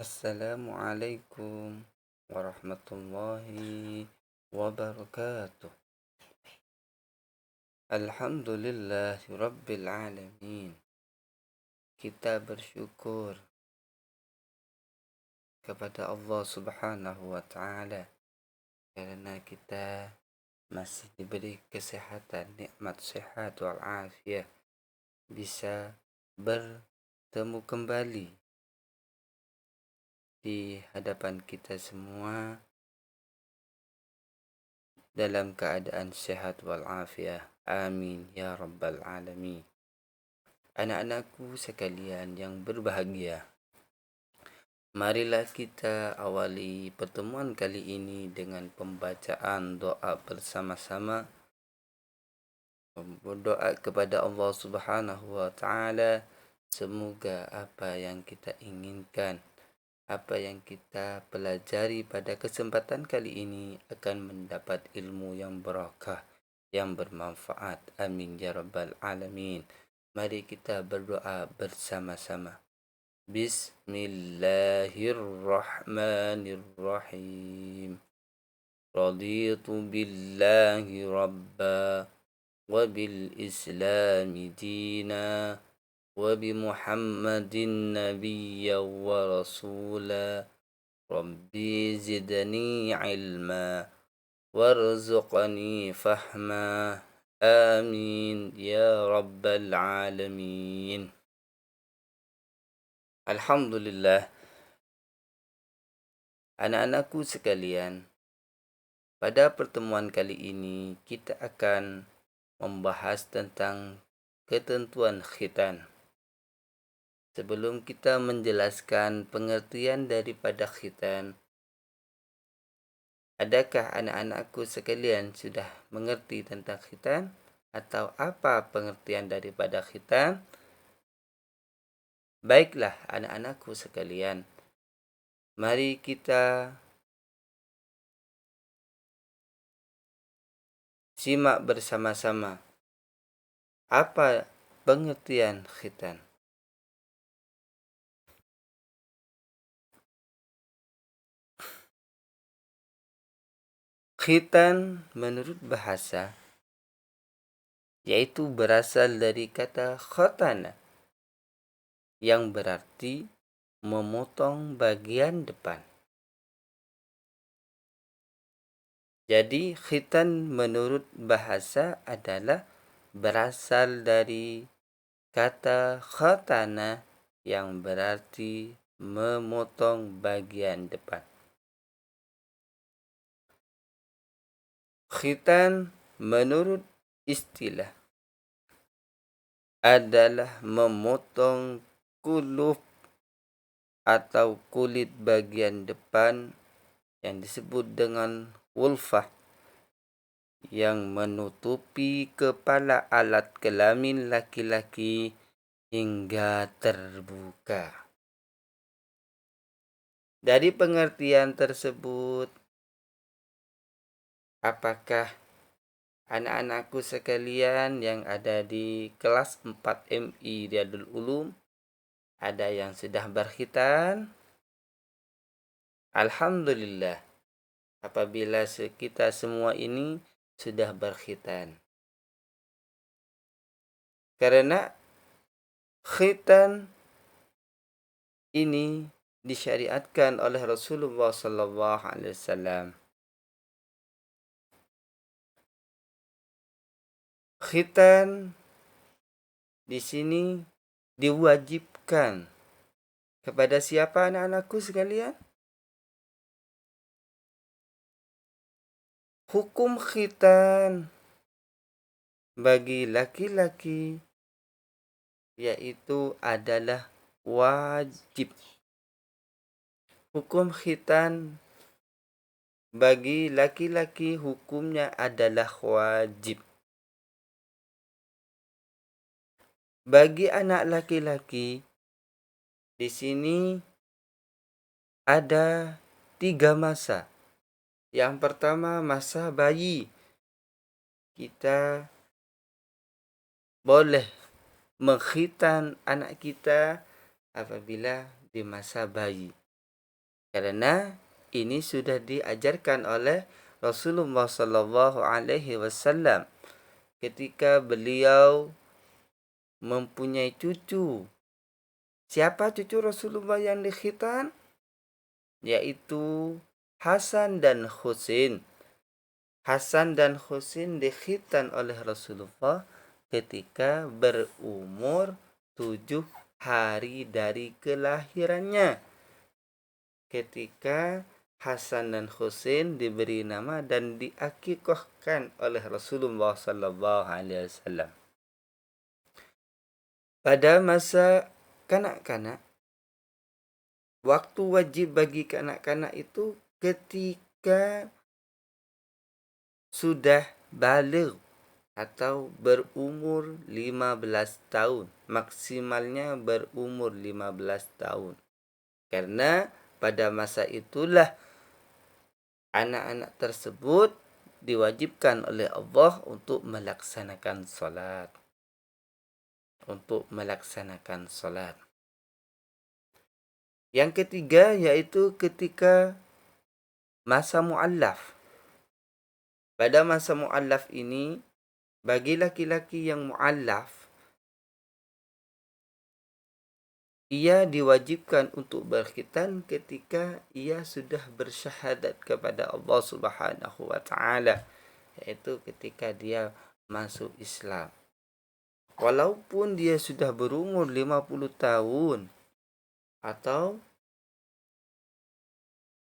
Assalamualaikum warahmatullahi wabarakatuh. Alhamdulillahi rabbil alamin. Kita bersyukur kepada Allah Subhanahu wa taala karena kita masih diberi kesehatan, nikmat sehat wal afiat, bisa bertemu kembali di hadapan kita semua dalam keadaan sehat wal afiat. Amin ya rabbal alamin. Anak-anakku sekalian yang berbahagia, marilah kita awali pertemuan kali ini dengan pembacaan doa bersama-sama. Berdoa kepada Allah Subhanahu wa taala, semoga apa yang kita inginkan, apa yang kita pelajari pada kesempatan kali ini akan mendapat ilmu yang barakah, yang bermanfaat. Amin ya rabbal alamin. Mari kita berdoa bersama-sama. Bismillahirrahmanirrahim. Raditu billahi rabba wa bil islami dina wa bi muhammadin nabiyya wa rasula. Rabbi zidni ilma warzuqni fahma. Amin ya rabbal alamin. Alhamdulillah, anak-anakku sekalian, pada pertemuan kali ini kita akan membahas tentang ketentuan khitan. Sebelum kita menjelaskan pengertian daripada khitan, adakah anak-anakku sekalian sudah mengerti tentang khitan? Atau apa pengertian daripada khitan? Baiklah anak-anakku sekalian, mari kita simak bersama-sama apa pengertian khitan. Khitan menurut bahasa yaitu berasal dari kata khotana yang berarti memotong bagian depan. Jadi khitan menurut bahasa adalah berasal dari kata khotana yang berarti memotong bagian depan. Khitan menurut istilah adalah memotong kuluf atau kulit bagian depan yang disebut dengan wulfah yang menutupi kepala alat kelamin laki-laki hingga terbuka. Dari pengertian tersebut, apakah anak-anakku sekalian yang ada di kelas 4 MI Riyadul Ulum ada yang sudah berkhitan? Alhamdulillah, apabila kita semua ini sudah berkhitan. Karena khitan ini disyariatkan oleh Rasulullah sallallahu alaihi wasallam. Khitan di sini diwajibkan kepada siapa anak-anakku sekalian? Hukum khitan bagi laki-laki yaitu adalah wajib. Hukum khitan bagi laki-laki hukumnya adalah wajib. Bagi anak laki-laki di sini ada 3 masa. Yang pertama masa bayi. Kita boleh mengkhitan anak kita apabila di masa bayi. Karena ini sudah diajarkan oleh Rasulullah Sallallahu Alaihi Wasallam ketika beliau mempunyai cucu. Siapa cucu Rasulullah yang dikhitan? Yaitu Hasan dan Husain. Hasan dan Husain dikhitan oleh Rasulullah ketika berumur 7 hari dari kelahirannya. Ketika Hasan dan Husain diberi nama dan diakikahkan oleh Rasulullah sallallahu alaihi wasallam. Pada masa kanak-kanak, waktu wajib bagi kanak-kanak itu ketika sudah baligh atau berumur 15 tahun. Maksimalnya berumur 15 tahun. Karena pada masa itulah anak-anak tersebut diwajibkan oleh Allah untuk melaksanakan salat. Yang ketiga yaitu ketika masa mu'allaf. Pada masa mu'allaf ini, bagi laki-laki yang mu'allaf, ia diwajibkan untuk berkhitan ketika ia sudah bersyahadat kepada Allah Subhanahu wa taala, yaitu ketika dia masuk Islam. Walaupun dia sudah berumur 50 tahun atau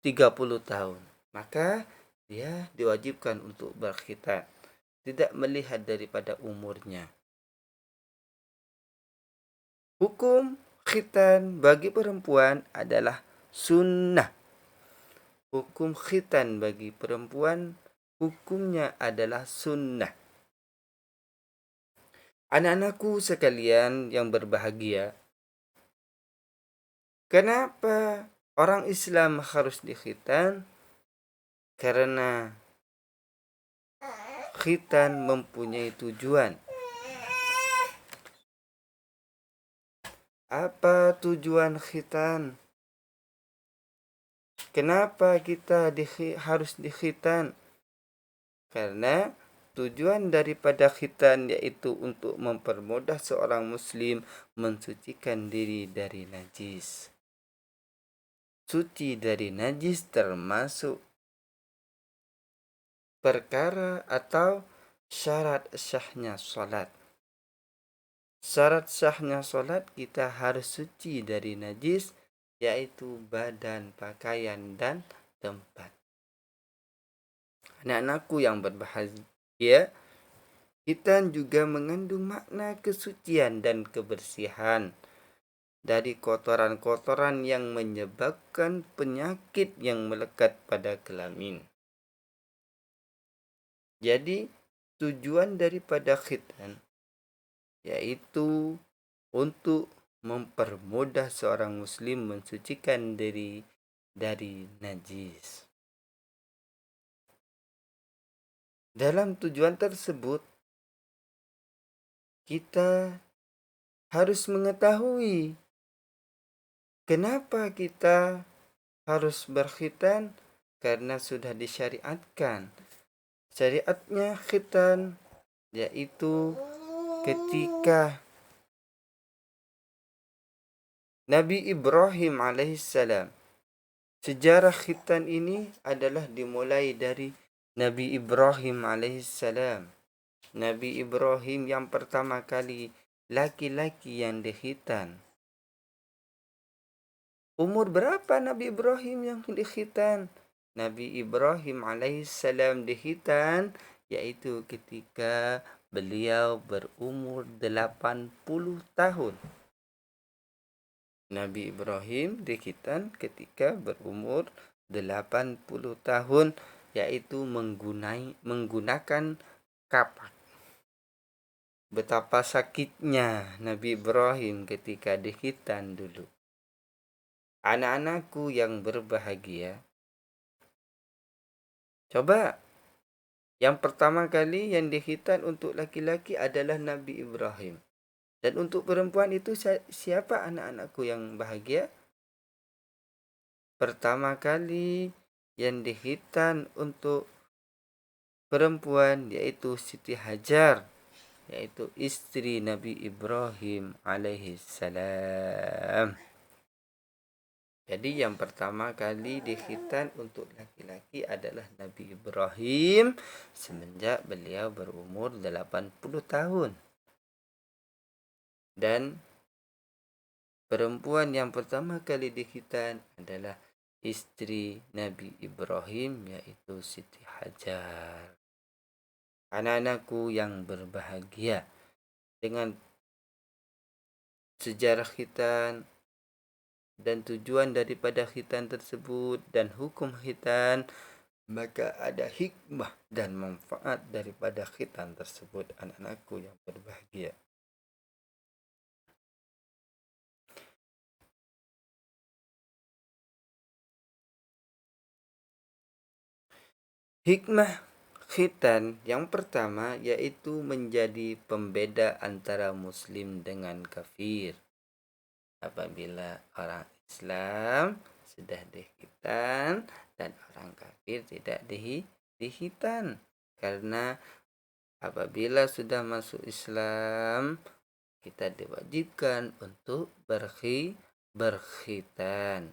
30 tahun, maka dia diwajibkan untuk berkhitan, tidak melihat daripada umurnya. Hukum khitan bagi perempuan adalah sunnah. Hukum khitan bagi perempuan hukumnya adalah sunnah. Anak-anakku sekalian yang berbahagia, kenapa orang Islam harus dikhitan? Karena khitan mempunyai tujuan. Apa tujuan khitan? Kenapa kita harus dikhitan? Karena tujuan daripada khitan yaitu untuk mempermudah seorang muslim mensucikan diri dari najis. Suci dari najis termasuk perkara atau syarat sahnya salat. Syarat sahnya salat kita harus suci dari najis, yaitu badan, pakaian, dan tempat. Anak-anakku yang berbahagia, khitan juga mengandung makna kesucian dan kebersihan dari kotoran-kotoran yang menyebabkan penyakit yang melekat pada kelamin. Jadi, tujuan daripada khitan yaitu untuk mempermudah seorang muslim mensucikan diri dari najis. Dalam tujuan tersebut, kita harus mengetahui kenapa kita harus berkhitan, karena sudah disyariatkan. Syariatnya khitan yaitu ketika Nabi Ibrahim alaihissalam. Sejarah khitan ini adalah dimulai dari Nabi Ibrahim alaihissalam. Nabi Ibrahim yang pertama kali laki-laki yang dikhitan. Umur berapa Nabi Ibrahim yang dikhitan? Nabi Ibrahim alaihissalam dikhitan yaitu ketika beliau berumur 80 tahun. Nabi Ibrahim dikhitan ketika berumur 80 tahun, yaitu menggunakan kapak. Betapa sakitnya Nabi Ibrahim ketika dikhitan dulu. Anak-anakku yang berbahagia, coba yang pertama kali yang dikhitan untuk laki-laki adalah Nabi Ibrahim. Dan untuk perempuan itu siapa anak-anakku yang bahagia? pertama kali yang dihitan untuk perempuan yaitu Siti Hajar, yaitu istri Nabi Ibrahim alaihi salam. Jadi yang pertama kali dikhitan untuk laki-laki adalah Nabi Ibrahim semenjak beliau berumur 80 tahun. Dan perempuan yang pertama kali dikhitan adalah istri Nabi Ibrahim yaitu Siti Hajar. Anak-anakku yang berbahagia, dengan sejarah khitan dan tujuan daripada khitan tersebut dan hukum khitan, maka ada hikmah dan manfaat daripada khitan tersebut, anak-anakku yang berbahagia. Hikmah khitan yang pertama yaitu menjadi pembeda antara muslim dengan kafir. Apabila orang Islam sudah dikhitan dan orang kafir tidak dikhitan, karena apabila sudah masuk Islam kita diwajibkan untuk berkhitan.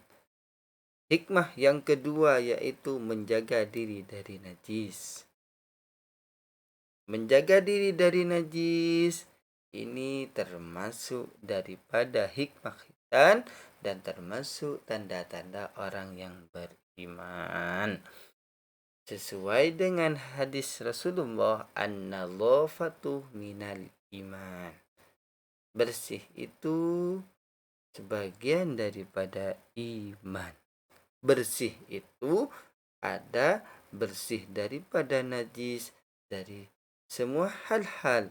Hikmah yang kedua yaitu menjaga diri dari najis. Menjaga diri dari najis ini termasuk daripada hikmah khitan dan termasuk tanda-tanda orang yang beriman. Sesuai dengan hadis Rasulullah, an-nadhafatu minal iman. Bersih itu sebagian daripada iman. Bersih itu ada bersih daripada najis, dari semua hal-hal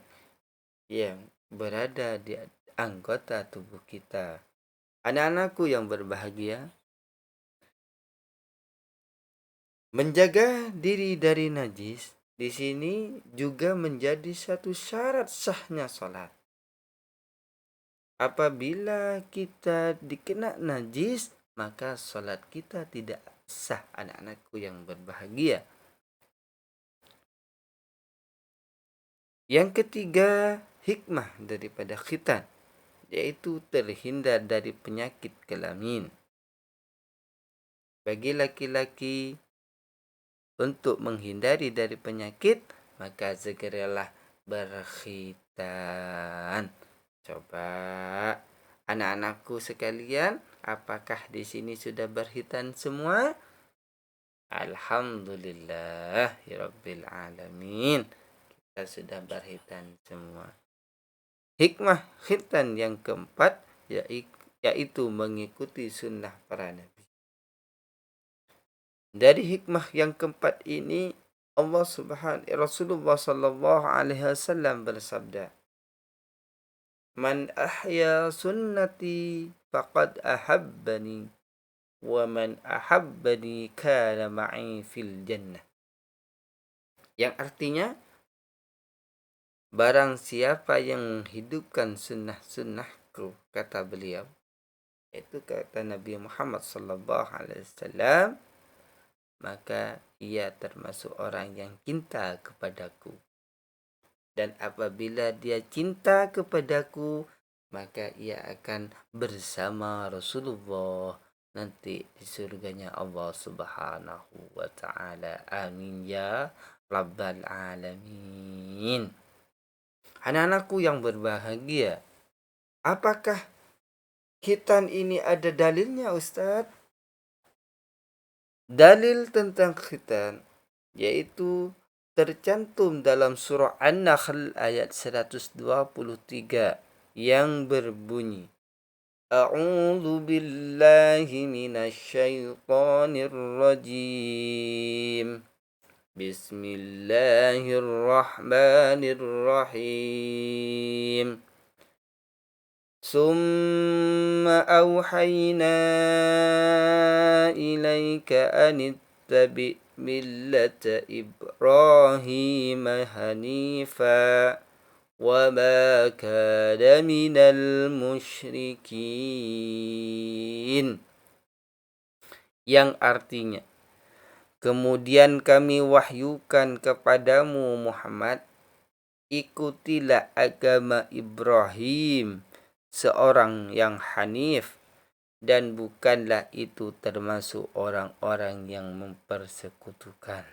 yang berada di anggota tubuh kita. Anak-anakku yang berbahagia, menjaga diri dari najis di sini juga menjadi satu syarat sahnya salat. Apabila kita dikena najis, maka salat kita tidak sah, anak-anakku yang berbahagia. Yang ketiga, hikmah daripada khitan yaitu terhindar dari penyakit kelamin. Bagi laki-laki, untuk menghindari dari penyakit, maka segeralah berkhitan. Coba anak-anakku sekalian, apakah di sini sudah berkhitan semua? Alhamdulillah rabbil alamin, kita sudah berkhitan semua. Hikmah khitan yang keempat yaitu mengikuti sunnah para nabi. Dari hikmah yang keempat ini, Rasulullah sallallahu alaihi wasallam bersabda, "Man ahya sunnati faqad ahabbani, wa man ahabbani kana ma'i fil jannah." Yang artinya, barang siapa yang menghidupkan sunnah-sunnahku, kata beliau, itu kata Nabi Muhammad sallallahu alaihi wasallam, maka ia termasuk orang yang cinta kepadaku. Dan apabila dia cinta kepadaku, maka ia akan bersama Rasulullah nanti di surganya Allah Subhanahu wa ta'ala. Amin ya rabbal alamin. Anak-anakku yang berbahagia, apakah khitan ini ada dalilnya, Ustaz? Dalil tentang khitan yaitu tercantum dalam surah An-Nahl ayat 123 yang berbunyi, A'udzu billahi minasy syaithanir rajim. Bismillahirrahmanirrahim. ثم أوحينا إليك أن اتبع ملة إبراهيم حنيفا وما كان من المشركين. yang artinya, kemudian kami wahyukan kepadamu Muhammad, ikutilah agama Ibrahim, seorang yang hanif, dan bukanlah itu termasuk orang-orang yang mempersekutukan.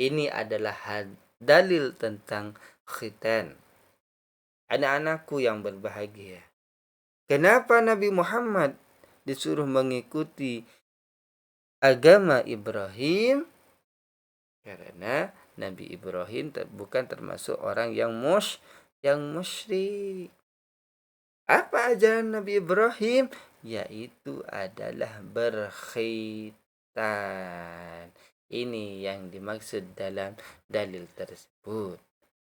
Ini adalah dalil tentang khitan. Anak-anakku yang berbahagia, kenapa Nabi Muhammad disuruh mengikuti agama Ibrahim? Karena Nabi Ibrahim bukan termasuk orang yang musyrik. Apa ajaran Nabi Ibrahim? Yaitu adalah berkhitan. Ini yang dimaksud dalam dalil tersebut.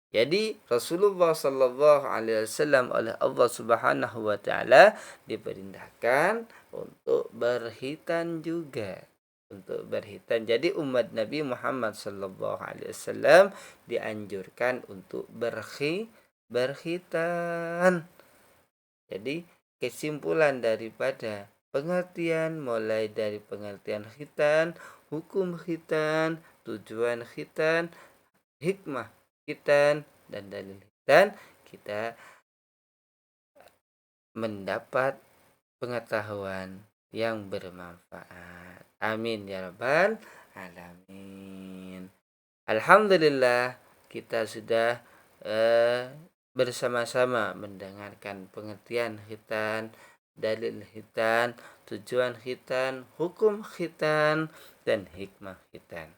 Jadi Rasulullah sallallahu alaihi wasallam oleh Allah Subhanahu wa taala diperintahkan untuk berkhitan juga. Untuk berkhitan. Jadi umat Nabi Muhammad sallallahu alaihi wasallam dianjurkan untuk berkhitan. Jadi kesimpulan daripada pengertian, mulai dari pengertian khitan, hukum khitan, tujuan khitan, hikmah khitan, dan dalil khitan, kita mendapat pengetahuan yang bermanfaat. Amin ya rabbal alamin. Alhamdulillah, kita sudah bersama-sama mendengarkan pengertian khitan, dalil khitan, tujuan khitan, hukum khitan, dan hikmah khitan.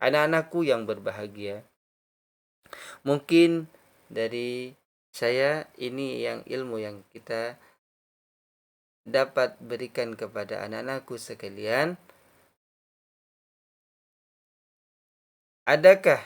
Anak-anakku yang berbahagia, mungkin dari saya ini yang ilmu yang kita dapat berikan kepada anak-anakku sekalian. Adakah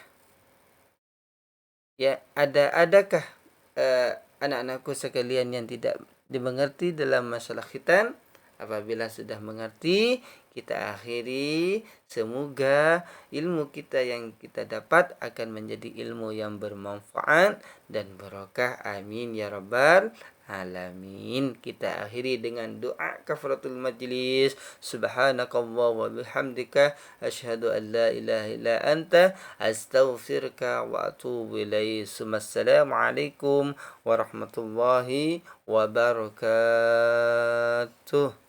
anak-anakku sekalian yang tidak dimengerti dalam masalah khitan? Apabila sudah mengerti, kita akhiri. Semoga ilmu kita yang kita dapat akan menjadi ilmu yang bermanfaat dan barokah. Amin ya rabbal alamin. Kita akhiri dengan doa kafaratul majlis. Subhanakallah wa bihamdika, asyhadu an la ilaha illa anta, astaghfiruka wa atubu ilaih. Assalamualaikum warahmatullahi wabarakatuh.